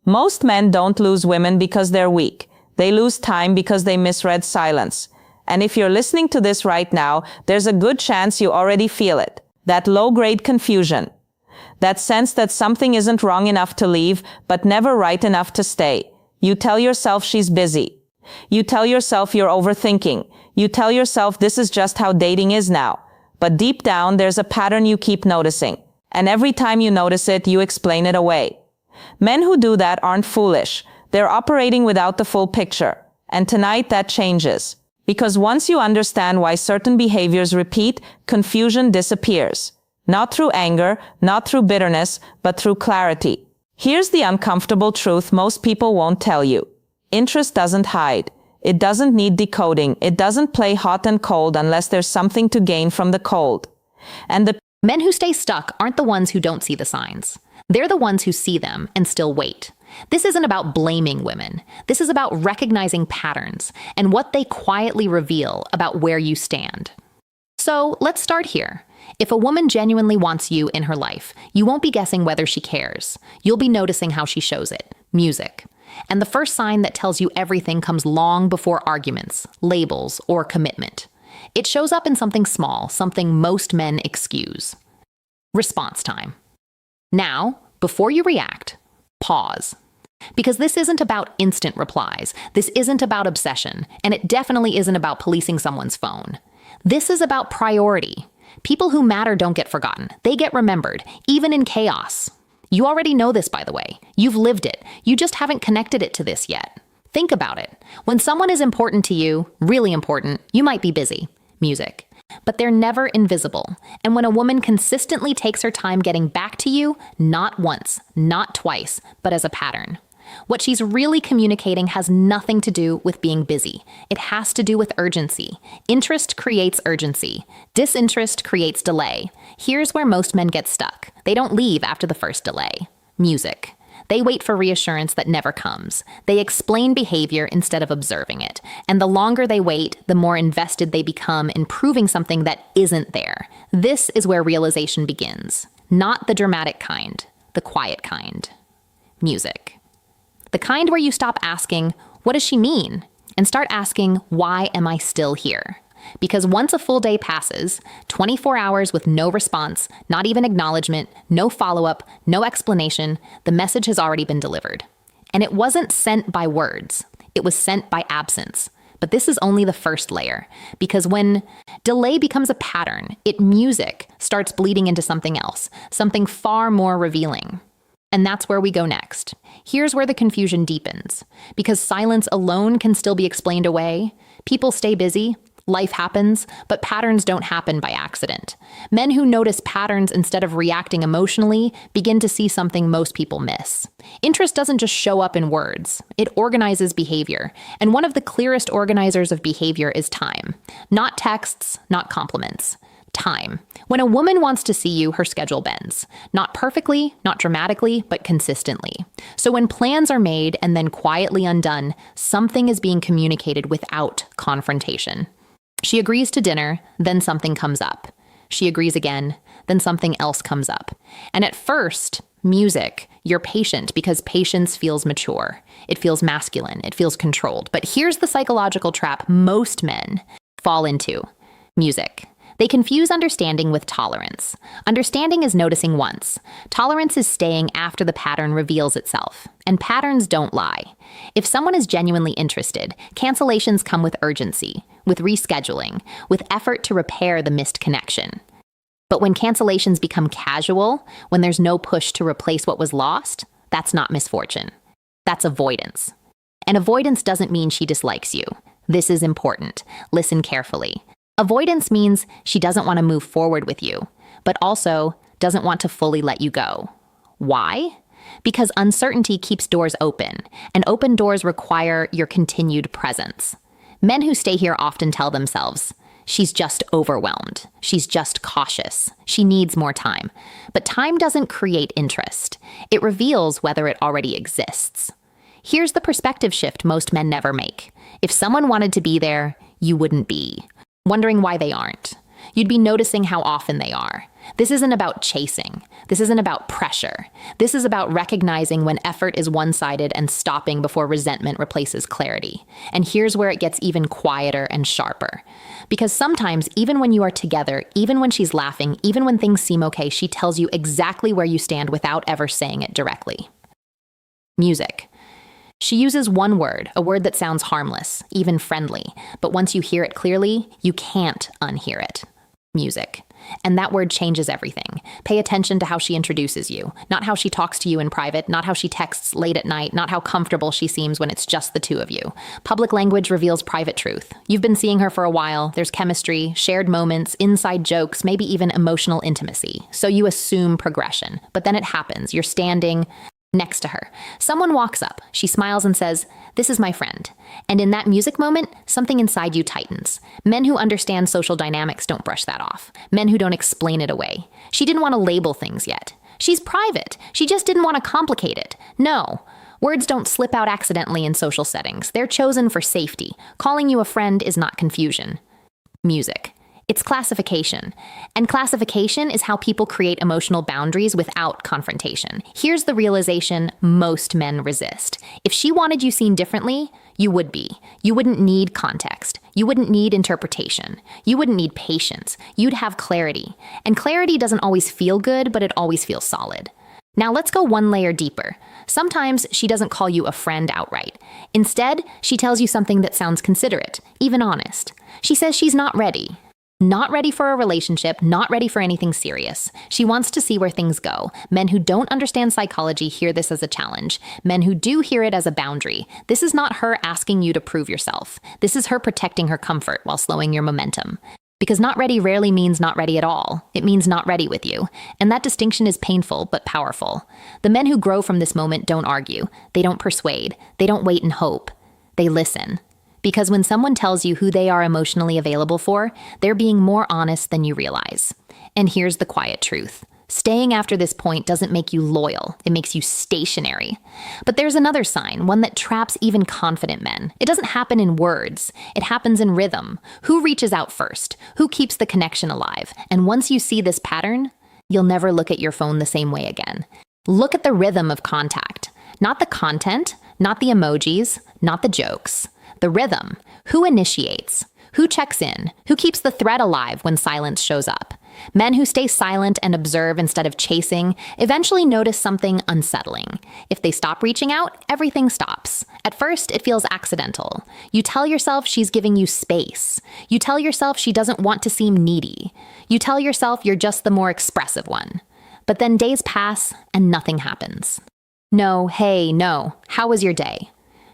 Most men don't lose women because they're weak. They lose time because they misread silence. And if you're listening to this right now, there's a good chance you already feel it. That low-grade confusion. That sense that something isn't wrong enough to leave, but never right enough to stay. You tell yourself she's busy. You tell yourself you're overthinking. You tell yourself this is just how dating is now. But deep down, there's a pattern you keep noticing. And every time you notice it, you explain it away. Men who do that aren't foolish. They're operating without the full picture. And tonight that changes. Because once you understand why certain behaviors repeat, confusion disappears. Not through anger, not through bitterness, but through clarity. Here's the uncomfortable truth most people won't tell you. Interest doesn't hide. It doesn't need decoding. It doesn't play hot and cold unless there's something to gain from the cold. And the Men who stay stuck aren't the ones who don't see the signs. They're the ones who see them and still wait. This isn't about blaming women. This is about recognizing patterns and what they quietly reveal about where you stand. So let's start here. If a woman genuinely wants you in her life, you won't be guessing whether she cares. You'll be noticing how she shows it. Music. And the first sign that tells you everything comes long before arguments, labels, or commitment. It shows up in something small, something most men excuse. Response time. Now, before you react, pause. Because this isn't about instant replies. This isn't about obsession. And it definitely isn't about policing someone's phone. This is about priority. People who matter don't get forgotten. They get remembered, even in chaos. You already know this, by the way. You've lived it. You just haven't connected it to this yet. Think about it. When someone is important to you, really important, you might be busy. Music. But they're never invisible. And when a woman consistently takes her time getting back to you, not once, not twice, but as a pattern. What she's really communicating has nothing to do with being busy. It has to do with urgency. Interest creates urgency. Disinterest creates delay. Here's where most men get stuck. They don't leave after the first delay. Music. They wait for reassurance that never comes. They explain behavior instead of observing it. And the longer they wait, the more invested they become in proving something that isn't there. This is where realization begins. Not the dramatic kind, the quiet kind. Music. The kind where you stop asking, what does she mean? And start asking, why am I still here? Because once a full day passes, 24 hours with no response, not even acknowledgement, no follow-up, no explanation, the message has already been delivered. And it wasn't sent by words. It was sent by absence. But this is only the first layer. Because when delay becomes a pattern, music starts bleeding into something else, something far more revealing. And that's where we go next. Here's where the confusion deepens. Because silence alone can still be explained away. People stay busy. Life happens, but patterns don't happen by accident. Men who notice patterns instead of reacting emotionally begin to see something most people miss. Interest doesn't just show up in words. It organizes behavior. And one of the clearest organizers of behavior is time. Not texts, not compliments. Time. When a woman wants to see you, her schedule bends. Not perfectly, not dramatically, but consistently. So when plans are made and then quietly undone, something is being communicated without confrontation. She agrees to dinner, then something comes up. She agrees again, then something else comes up. And at first, music, you're patient because patience feels mature. It feels masculine. It feels controlled. But here's the psychological trap most men fall into. Music. They confuse understanding with tolerance. Understanding is noticing once. Tolerance is staying after the pattern reveals itself. And patterns don't lie. If someone is genuinely interested, cancellations come with urgency, with rescheduling, with effort to repair the missed connection. But when cancellations become casual, when there's no push to replace what was lost, that's not misfortune. That's avoidance. And avoidance doesn't mean she dislikes you. This is important. Listen carefully. Avoidance means she doesn't want to move forward with you, but also doesn't want to fully let you go. Why? Because uncertainty keeps doors open, and open doors require your continued presence. Men who stay here often tell themselves, she's just overwhelmed. She's just cautious. She needs more time. But time doesn't create interest. It reveals whether it already exists. Here's the perspective shift most men never make. If someone wanted to be there, you wouldn't be. Wondering why they aren't. You'd be noticing how often they are. This isn't about chasing. This isn't about pressure. This is about recognizing when effort is one-sided and stopping before resentment replaces clarity. And here's where it gets even quieter and sharper. Because sometimes, even when you are together, even when she's laughing, even when things seem okay, she tells you exactly where you stand without ever saying it directly. Music. She uses one word, a word that sounds harmless, even friendly, but once you hear it clearly, you can't unhear it. Music. And that word changes everything. Pay attention to how she introduces you, not how she talks to you in private, not how she texts late at night, not how comfortable she seems when it's just the two of you. Public language reveals private truth. You've been seeing her for a while, there's chemistry, shared moments, inside jokes, maybe even emotional intimacy. So you assume progression, but then it happens. You're standing next to her. Someone walks up. She smiles and says, "This is my friend." And in that music moment, something inside you tightens. Men who understand social dynamics don't brush that off. Men who don't explain it away. She didn't want to label things yet. She's private. She just didn't want to complicate it. No. Words don't slip out accidentally in social settings. They're chosen for safety. Calling you a friend is not confusion. Music. It's classification. And classification is how people create emotional boundaries without confrontation. Here's the realization most men resist. If she wanted you seen differently, you would be. You wouldn't need context. You wouldn't need interpretation. You wouldn't need patience. You'd have clarity. And clarity doesn't always feel good, but it always feels solid. Now let's go one layer deeper. Sometimes she doesn't call you a friend outright. Instead, she tells you something that sounds considerate, even honest. She says she's not ready. Not ready for a relationship, not ready for anything serious. She wants to see where things go. Men who don't understand psychology hear this as a challenge. Men who do hear it as a boundary. This is not her asking you to prove yourself. This is her protecting her comfort while slowing your momentum. Because not ready rarely means not ready at all. It means not ready with you. And that distinction is painful but powerful. The men who grow from this moment don't argue. They don't persuade. They don't wait and hope. They listen. Because when someone tells you who they are emotionally available for, they're being more honest than you realize. And here's the quiet truth. Staying after this point doesn't make you loyal. It makes you stationary. But there's another sign, one that traps even confident men. It doesn't happen in words. It happens in rhythm. Who reaches out first? Who keeps the connection alive? And once you see this pattern, you'll never look at your phone the same way again. Look at the rhythm of contact. Not the content, not the emojis, not the jokes. The rhythm. Who initiates? Who checks in? Who keeps the thread alive when silence shows up? Men who stay silent and observe instead of chasing eventually notice something unsettling. If they stop reaching out, everything stops. At first, it feels accidental. You tell yourself she's giving you space. You tell yourself she doesn't want to seem needy. You tell yourself you're just the more expressive one. But then days pass and nothing happens. No, hey, no. How was your day?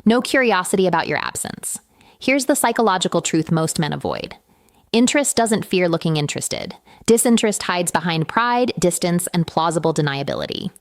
No curiosity about your absence. Here's the psychological truth most men avoid. Interest doesn't fear looking interested. Disinterest hides behind pride, distance, and plausible deniability.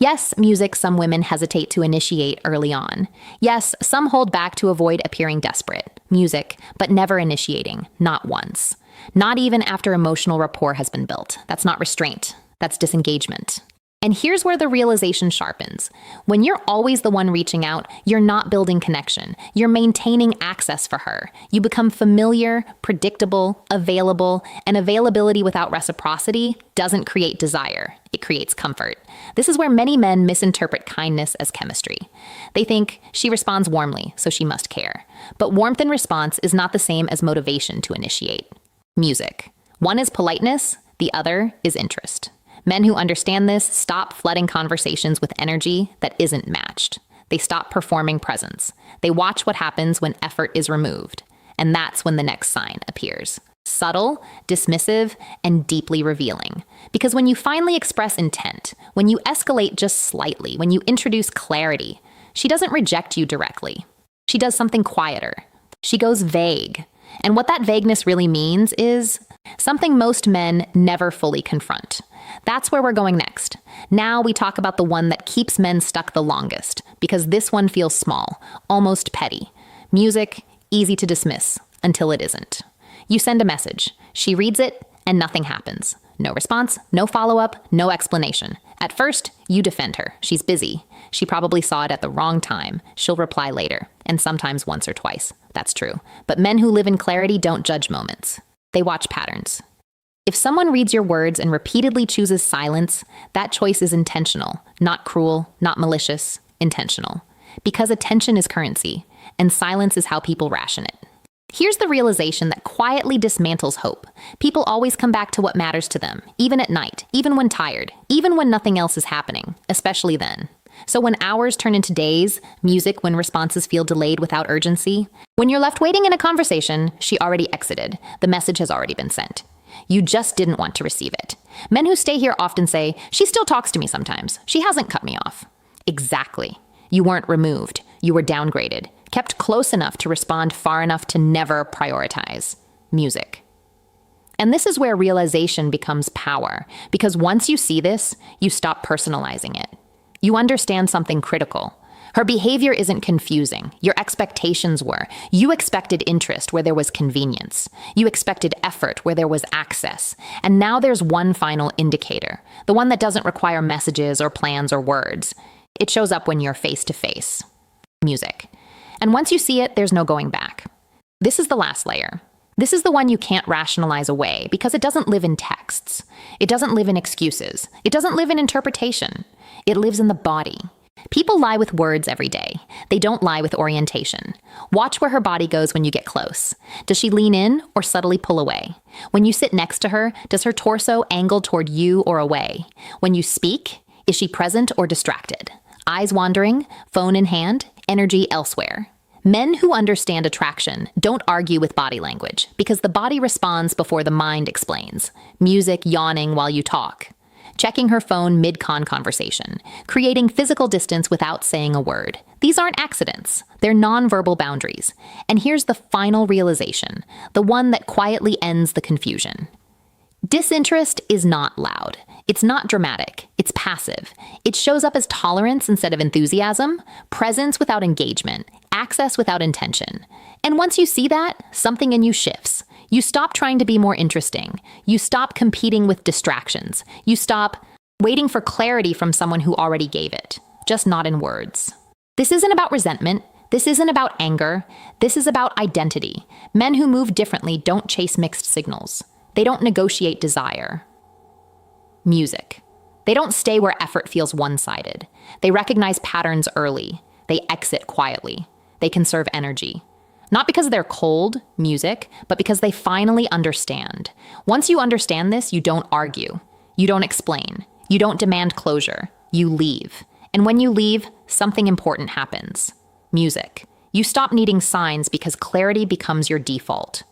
Yes, music, some women hesitate to initiate early on. Yes, some hold back to avoid appearing desperate. Music, but never initiating, not once. Not even after emotional rapport has been built. That's not restraint. That's disengagement. And here's where the realization sharpens. When you're always the one reaching out, you're not building connection. You're maintaining access for her. You become familiar, predictable, available, and availability without reciprocity doesn't create desire. It creates comfort. This is where many men misinterpret kindness as chemistry. They think she responds warmly, so she must care. But warmth in response is not the same as motivation to initiate. Music. One is politeness, the other is interest. Men who understand this stop flooding conversations with energy that isn't matched. They stop performing presence. They watch what happens when effort is removed. And that's when the next sign appears. Subtle, dismissive, and deeply revealing. Because when you finally express intent, when you escalate just slightly, when you introduce clarity, she doesn't reject you directly. She does something quieter. She goes vague. And what that vagueness really means is something most men never fully confront. That's where we're going next. Now we talk about the one that keeps men stuck the longest, because this one feels small, almost petty. Music, easy to dismiss, until it isn't. You send a message. She reads it, and nothing happens. No response, no follow-up, no explanation. At first, you defend her. She's busy. She probably saw it at the wrong time. She'll reply later, and sometimes once or twice. That's true. But men who live in clarity don't judge moments. They watch patterns. If someone reads your words and repeatedly chooses silence, that choice is intentional, not cruel, not malicious, intentional. Because attention is currency, and silence is how people ration it. Here's the realization that quietly dismantles hope. People always come back to what matters to them, even at night, even when tired, even when nothing else is happening, especially then. So when hours turn into days, music when responses feel delayed without urgency, when you're left waiting in a conversation, she already exited. The message has already been sent. You just didn't want to receive it. Men who stay here often say, "She still talks to me sometimes. She hasn't cut me off." Exactly. You weren't removed. You were downgraded, kept close enough to respond far enough to never prioritize. Music. And this is where realization becomes power, because once you see this, you stop personalizing it. You understand something critical. Her behavior isn't confusing. Your expectations were. You expected interest where there was convenience. You expected effort where there was access. And now there's one final indicator, the one that doesn't require messages or plans or words. It shows up when you're face to face. Music. And once you see it, there's no going back. This is the last layer. This is the one you can't rationalize away because it doesn't live in texts. It doesn't live in excuses. It doesn't live in interpretation. It lives in the body. People lie with words every day. They don't lie with orientation. Watch where her body goes when you get close. Does she lean in or subtly pull away? When you sit next to her, does her torso angle toward you or away? When you speak, is she present or distracted? Eyes wandering, phone in hand, energy elsewhere. Men who understand attraction don't argue with body language because the body responds before the mind explains. Music yawning while you talk. Checking her phone mid-con conversation. Creating physical distance without saying a word. These aren't accidents. They're nonverbal boundaries. And here's the final realization, the one that quietly ends the confusion. Disinterest is not loud. It's not dramatic. It's passive. It shows up as tolerance instead of enthusiasm, presence without engagement, access without intention. And once you see that, something in you shifts. You stop trying to be more interesting. You stop competing with distractions. You stop waiting for clarity from someone who already gave it, just not in words. This isn't about resentment. This isn't about anger. This is about identity. Men who move differently don't chase mixed signals. They don't negotiate desire. Music. They don't stay where effort feels one-sided. They recognize patterns early. They exit quietly. They conserve energy. Not because they're cold, music, but because they finally understand. Once you understand this, you don't argue. You don't explain. You don't demand closure. You leave. And when you leave, something important happens. Music. You stop needing signs because clarity becomes your default.